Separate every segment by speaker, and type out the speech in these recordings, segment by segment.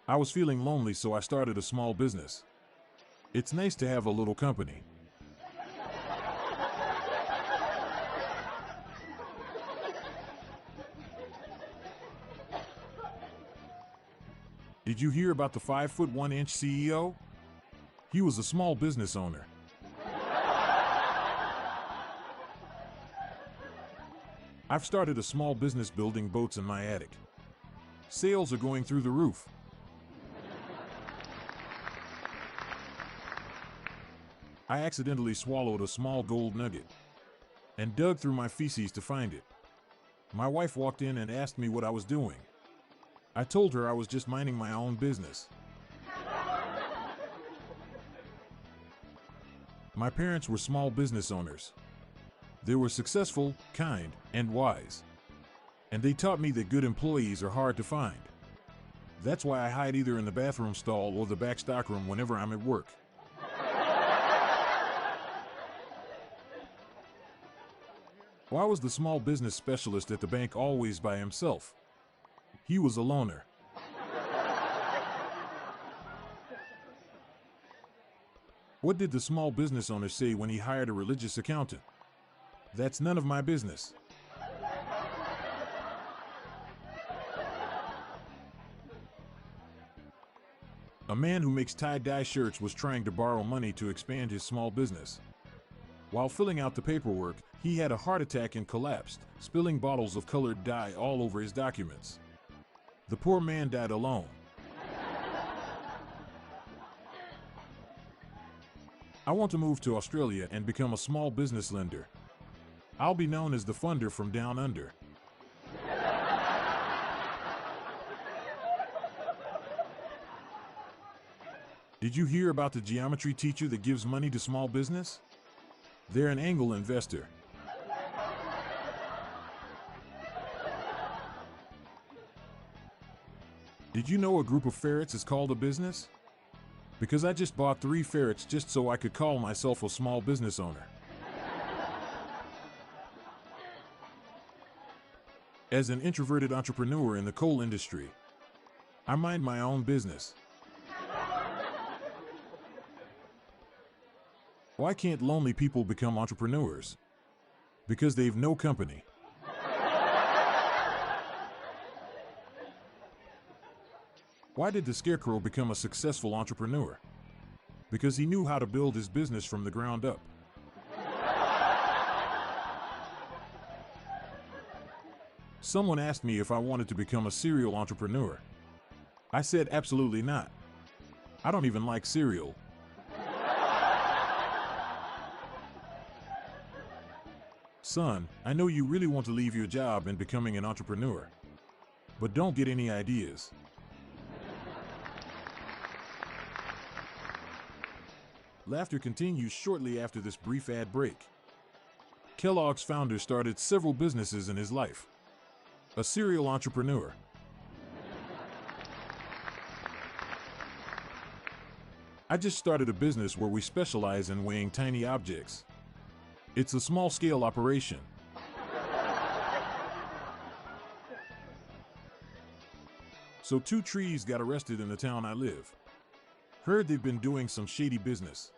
Speaker 1: I was feeling lonely, so I started a small business. It's nice to have a little company. Did you hear about the 5'1" CEO? He was a small business owner. I've started a small business building boats in my attic. Sales are going through the roof. I accidentally swallowed a small gold nugget and dug through my feces to find it. My wife walked in and asked me what I was doing. I told her I was just minding my own business. My parents were small business owners. They were successful, kind, and wise. And they taught me that good employees are hard to find. That's why I hide either in the bathroom stall or the back stockroom whenever I'm at work. Why was the small business specialist at the bank always by himself? He was a loner. What did the small business owner say when he hired a religious accountant? That's none of my business. A man who makes tie-dye shirts was trying to borrow money to expand his small business. While filling out the paperwork, he had a heart attack and collapsed, spilling bottles of colored dye all over his documents. The poor man died alone. I want to move to Australia and become a small business lender. I'll be known as the funder from down under. Did you hear about the geometry teacher that gives money to small business? They're an angel investor. Did you know a group of ferrets is called a business? Because I just bought 3 ferrets just so I could call myself a small business owner. As an introverted entrepreneur in the coal industry, I mind my own business. Why can't lonely people become entrepreneurs? Because they've no company. Why did the Scarecrow become a successful entrepreneur? Because he knew how to build his business from the ground up. Someone asked me if I wanted to become a serial entrepreneur. I said absolutely not. I don't even like cereal. Son, I know you really want to leave your job and becoming an entrepreneur. But don't get any ideas. Laughter continues shortly after this brief ad break. Kellogg's founder started several businesses in his life. A serial entrepreneur. I just started a business where we specialize in weighing tiny objects. It's a small-scale operation. So 2 trees got arrested in the town I live. Heard they've been doing some shady business.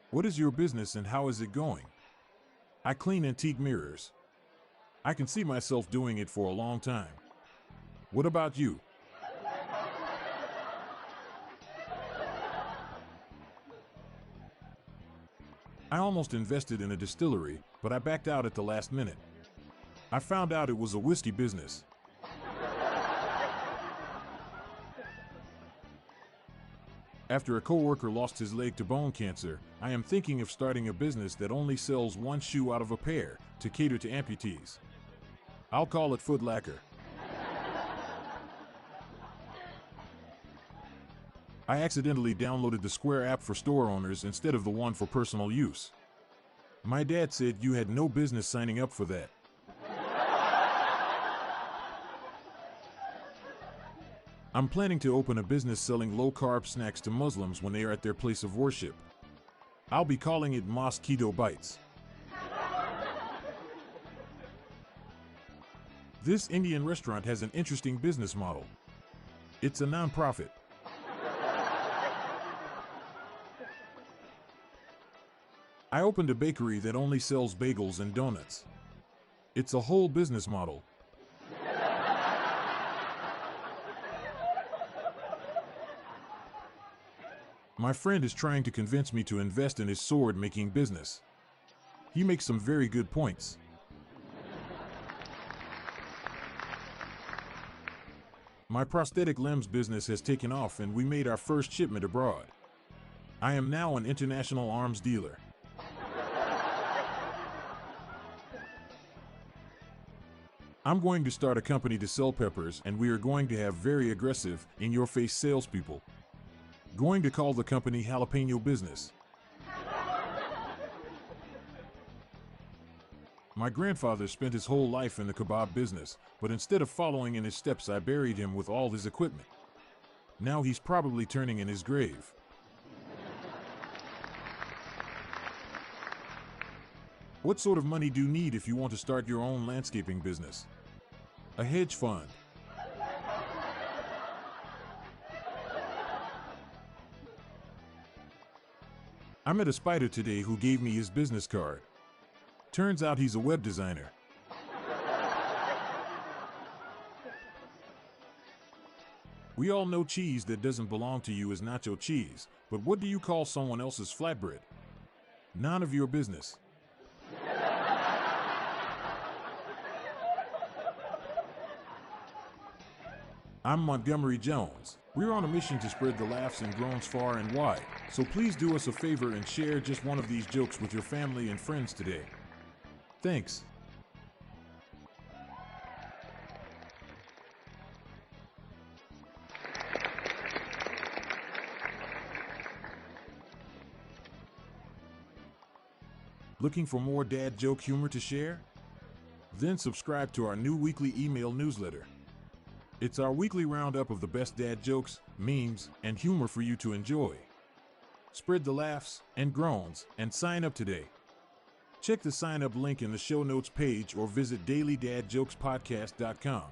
Speaker 1: What is your business and how is it going? I clean antique mirrors. I can see myself doing it for a long time. What about you? I almost invested in a distillery, but I backed out at the last minute. I found out it was a whiskey business. After a coworker lost his leg to bone cancer, I am thinking of starting a business that only sells 1 shoe out of a pair to cater to amputees. I'll call it Foot Lacquer. I accidentally downloaded the Square app for store owners instead of the one for personal use. My dad said you had no business signing up for that. I'm planning to open a business selling low-carb snacks to Muslims when they are at their place of worship. I'll be calling it Mosquito Bites. This Indian restaurant has an interesting business model. It's a non-profit. I opened a bakery that only sells bagels and donuts. It's a whole business model. My friend is trying to convince me to invest in his sword-making business. He makes some very good points. My prosthetic limbs business has taken off and we made our first shipment abroad. I am now an international arms dealer. I'm going to start a company to sell peppers and we are going to have very aggressive, in-your-face salespeople. Going to call the company Jalapeno Business. My grandfather spent his whole life in the kebab business, but instead of following in his steps, I buried him with all his equipment. Now he's probably turning in his grave. What sort of money do you need if you want to start your own landscaping business? A hedge fund. I met a spider today who gave me his business card. Turns out he's a web designer. We all know cheese that doesn't belong to you is nacho cheese, but what do you call someone else's flatbread? None of your business. I'm Montgomery Jones. We're on a mission to spread the laughs and groans far and wide, so please do us a favor and share just one of these jokes with your family and friends today. Thanks. Looking for more dad joke humor to share? Then subscribe to our new weekly email newsletter. It's our weekly roundup of the best dad jokes, memes, and humor for you to enjoy. Spread the laughs and groans and sign up today. Check the sign up link in the show notes page or visit dailydadjokespodcast.com.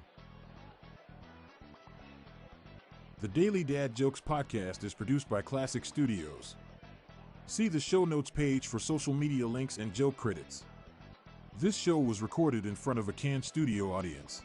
Speaker 1: The Daily Dad Jokes Podcast is produced by Classic Studios. See the show notes page for social media links and joke credits. This show was recorded in front of a canned studio audience.